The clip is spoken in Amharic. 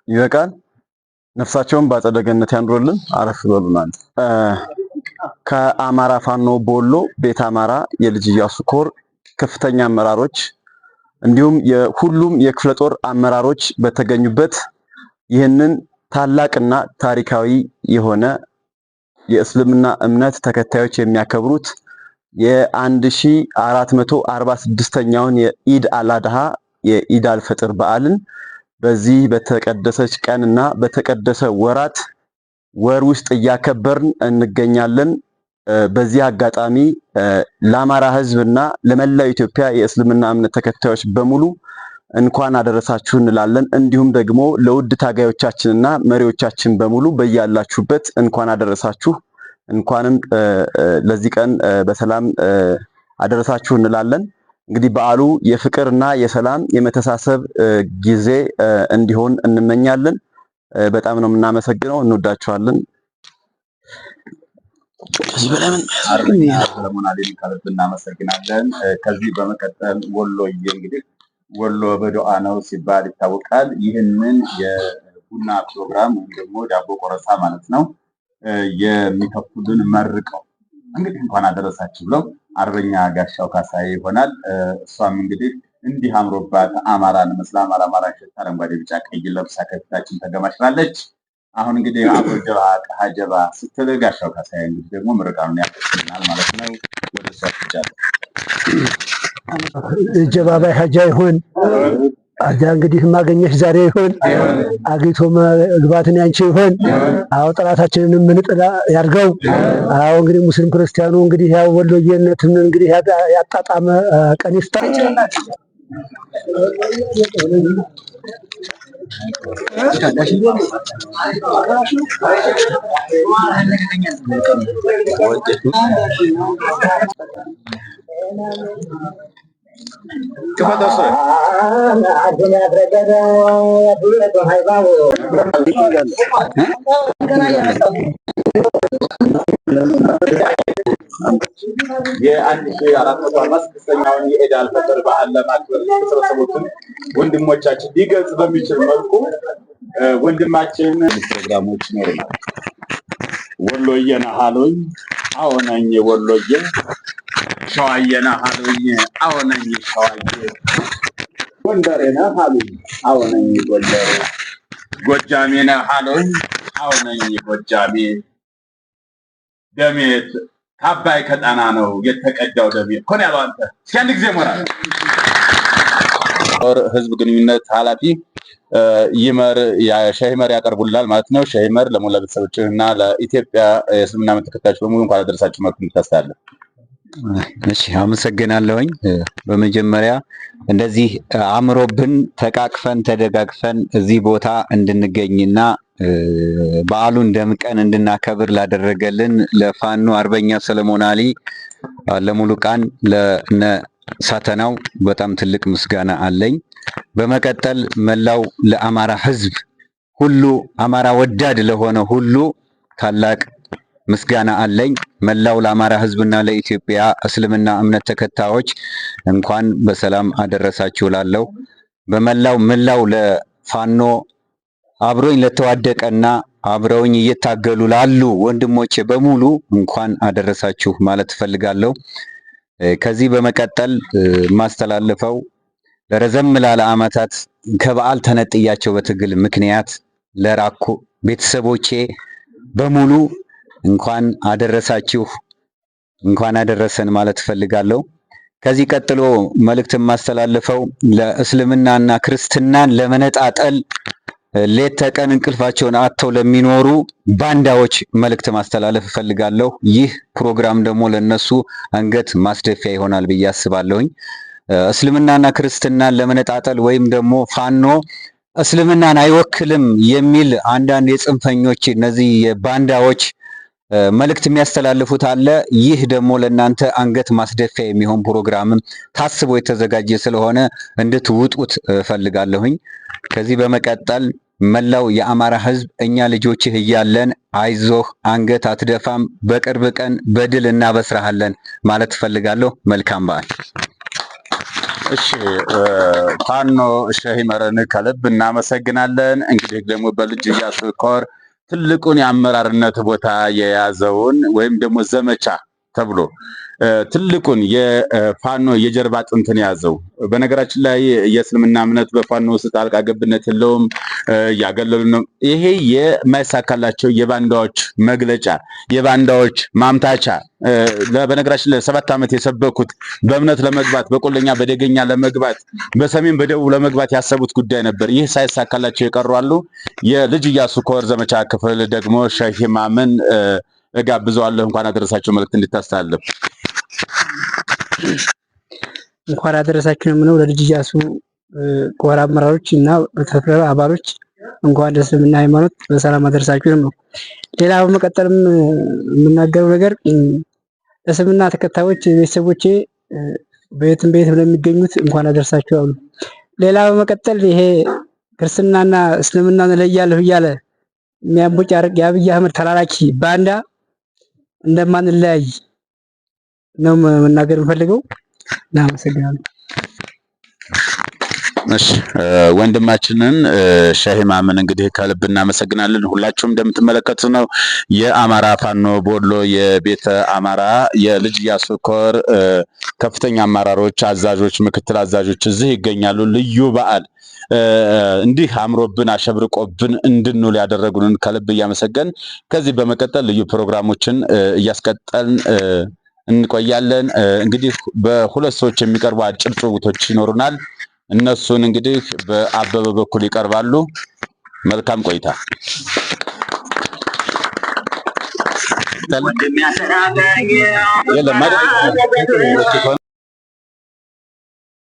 ይበቃል። ነፍሳቸውን በአጸደ ገነት ያኑርልን። አረፍ በሉናል። ከአማራ ፋኖ በወሎ ቤተ አማራ የልጅ ኢያሱ ኮር ከፍተኛ አመራሮች እንዲሁም የሁሉም የክፍለ ጦር አመራሮች በተገኙበት ይህንን ታላቅና ታሪካዊ የሆነ የእስልምና እምነት ተከታዮች የሚያከብሩት የ1446ኛውን የኢድ አልአድሃ የኢድ አልፈጥር በዓልን በዚህ በተቀደሰች ቀንና በተቀደሰ ወር ውስጥ እያከበርን እንገኛለን። በዚህ አጋጣሚ ለአማራ ሕዝብና ለመላው ኢትዮጵያ የእስልምና እምነት ተከታዮች በሙሉ እንኳን አደረሳችሁ እንላለን። እንዲሁም ደግሞ ለውድ ታጋዮቻችንና መሪዎቻችን በሙሉ በያላችሁበት እንኳን አደረሳችሁ፣ እንኳንም ለዚህ ቀን በሰላም አደረሳችሁ እንላለን። እንግዲህ በዓሉ የፍቅርና የሰላም የመተሳሰብ ጊዜ እንዲሆን እንመኛለን። በጣም ነው የምናመሰግነው። እንወዳችኋለን። ከዚህ በላይ ምን ሰለሞን አለኝ ከልብ እናመሰግናለን። ከዚህ በመቀጠል ወሎዬ እንግዲህ ወሎ በዱዓ ነው ሲባል ይታወቃል። ይህንን የቡና ፕሮግራም ወይም ደግሞ ዳቦ ቆረሳ ማለት ነው የሚከፍቱልን መርቀው እንግዲህ እንኳን አደረሳችሁ ብለው አርበኛ ጋሻው ካሳዬ ይሆናል። እሷም እንግዲህ እንዲህ አምሮባት አማራን መስላ አማራ ሸታ አረንጓዴ ቢጫ ቀይ ለብሳ ከፊታችን ተገማሽራለች። አሁን እንግዲህ አቦጀባ ሀጀባ ስትል ጋሻው ካሳዬ እንግዲህ ደግሞ ምርቃኑን ያቀርብልናል ማለት ነው። ወደ እሷ ትጃለሁ። ጀባ ባይ ሀጃ ይሁን አጃ እንግዲህ ማገኘሽ ዛሬ ይሁን አግኝቶ መግባትን ያንቺ ይሁን። አዎ ጠላታችንን ምንጥላ ያርገው። አዎ እንግዲህ ሙስሊም ክርስቲያኑ እንግዲህ ያው ወሎዬነትን እንግዲህ ያጣጣመ ቀን ይስጣ። የ1446ኛውን የኢድ አልፈጥር በዓል ለማክበር የተሰበሰቡትን ወንድሞቻችን ሊገልጽ በሚችል መልኩ ወንድማችን ፕሮግራሞች ይኖሩናል። ወሎዬ ነህ አሉኝ፣ አዎ ነኝ ወሎዬ። ሸዋዬ ነህ አሉኝ፣ አዎ ነኝ ሸዋዬ። ጎንደሬ ነህ አሉኝ፣ አዎ ነኝ ጎንደሬ። ጎጃሜ ነህ አሉኝ፣ አዎ ነኝ ጎጃሜ። ደሜት ከአባይ ከጣና ነው የተቀዳው ደሜ እኮ ነው ያለው። አንተ እስኪ አንድ ጊዜ ሞራል ህዝብ ግንኙነት ኃላፊ ይመር ሸሂመር ያቀርቡልናል ማለት ነው። ሸሂመር ለሞላ ቤተሰቦችና ለኢትዮጵያ የእስልምና እምነት ተከታዮች በሙሉ እንኳን አደረሳችሁ መልኩ እንታስተላልፍ። እሺ አመሰግናለሁኝ። በመጀመሪያ እንደዚህ አምሮብን ተቃቅፈን ተደጋግፈን እዚህ ቦታ እንድንገኝና በዓሉን ደምቀን እንድናከብር ላደረገልን ለፋኖ አርበኛ ሰለሞን አሊ ለሙሉቃን ለነ ሳተናው በጣም ትልቅ ምስጋና አለኝ። በመቀጠል መላው ለአማራ ሕዝብ ሁሉ አማራ ወዳድ ለሆነ ሁሉ ታላቅ ምስጋና አለኝ። መላው ለአማራ ሕዝብና ለኢትዮጵያ እስልምና እምነት ተከታዮች እንኳን በሰላም አደረሳችሁ ላለው በመላው ለፋኖ አብሮኝ ለተዋደቀና አብረውኝ እየታገሉ ላሉ ወንድሞቼ በሙሉ እንኳን አደረሳችሁ ማለት ፈልጋለሁ። ከዚህ በመቀጠል ማስተላለፈው ለረዘም ላለ ዓመታት ከበዓል ተነጥያቸው በትግል ምክንያት ለራኩ ቤተሰቦቼ በሙሉ እንኳን አደረሳችሁ እንኳን አደረሰን ማለት ፈልጋለሁ። ከዚህ ቀጥሎ መልእክት ማስተላለፈው ለእስልምናና ክርስትናን ለመነጣጠል ሌት ተቀን እንቅልፋቸውን አጥተው ለሚኖሩ ባንዳዎች መልእክት ማስተላለፍ እፈልጋለሁ። ይህ ፕሮግራም ደግሞ ለነሱ አንገት ማስደፊያ ይሆናል ብዬ አስባለሁኝ። እስልምናና ክርስትናን ለመነጣጠል ወይም ደግሞ ፋኖ እስልምናን አይወክልም የሚል አንዳንድ የጽንፈኞች እነዚህ የባንዳዎች መልእክት የሚያስተላልፉት አለ። ይህ ደግሞ ለእናንተ አንገት ማስደፊያ የሚሆን ፕሮግራምም ታስቦ የተዘጋጀ ስለሆነ እንድትውጡት እፈልጋለሁኝ። ከዚህ በመቀጠል መላው የአማራ ሕዝብ እኛ ልጆችህ እያለን አይዞህ አንገት አትደፋም፣ በቅርብ ቀን በድል እናበስራሃለን ማለት እፈልጋለሁ። መልካም በዓል። እሺ ፋኖ ሼህ ይመረን ከልብ እናመሰግናለን። እንግዲህ ደግሞ በልጅ ኢያሱ ኮር ትልቁን የአመራርነት ቦታ የያዘውን ወይም ደግሞ ዘመቻ ተብሎ ትልቁን የፋኖ የጀርባ አጥንትን ያዘው። በነገራችን ላይ የእስልምና እምነት በፋኖ ውስጥ ጣልቃ ገብነት የለውም፣ ያገለሉ ነው። ይሄ የማይሳካላቸው የባንዳዎች መግለጫ፣ የባንዳዎች ማምታቻ። በነገራችን ላይ 7 ዓመት የሰበኩት በእምነት ለመግባት በቆለኛ በደገኛ ለመግባት በሰሜን በደቡብ ለመግባት ያሰቡት ጉዳይ ነበር። ይህ ሳይሳካላቸው የቀሩ አሉ። የልጅ ኢያሱ ኮር ዘመቻ ክፍል ደግሞ ሼህ ኢማምን እጋብዘዋለሁ። እንኳን አደረሳችሁ መልእክት እንድታስተላልፍ። እንኳን አደረሳችሁ ነው ለልጅ ኢያሱ ኮር አመራሮች እና ተፈራ አባሎች እንኳን ለእስልምና ሃይማኖት በሰላም አደረሳችሁ ነው። ሌላ በመቀጠልም የምናገረው ነገር ለእስልምና ተከታዮች ቤተሰቦቼ በየትም ለሚገኙት እንኳን አደረሳችሁ አሉ። ሌላ በመቀጠል ይሄ ክርስትናና እስልምናን ለያለሁ እያለ የሚያንቦጫርቅ የአብይ አህመድ ተላላኪ ባንዳ እንደማንለያይ ነው መናገር የምፈልገው። እናመሰግናለን። እሺ ወንድማችንን ሼህ ኢማምን እንግዲህ ከልብ እናመሰግናለን። ሁላችሁም እንደምትመለከቱት ነው የአማራ ፋኖ በወሎ የቤተ አማራ የልጅ ኢያሱ ኮር ከፍተኛ አመራሮች፣ አዛዦች፣ ምክትል አዛዦች እዚህ ይገኛሉ። ልዩ በዓል እንዲህ አምሮብን አሸብርቆብን እንድንውል ያደረጉንን ከልብ እያመሰገን ከዚህ በመቀጠል ልዩ ፕሮግራሞችን እያስቀጠልን እንቆያለን። እንግዲህ በሁለት ሰዎች የሚቀርቡ አጭር ጭውውቶች ይኖሩናል። እነሱን እንግዲህ በአበበ በኩል ይቀርባሉ። መልካም ቆይታ። የለም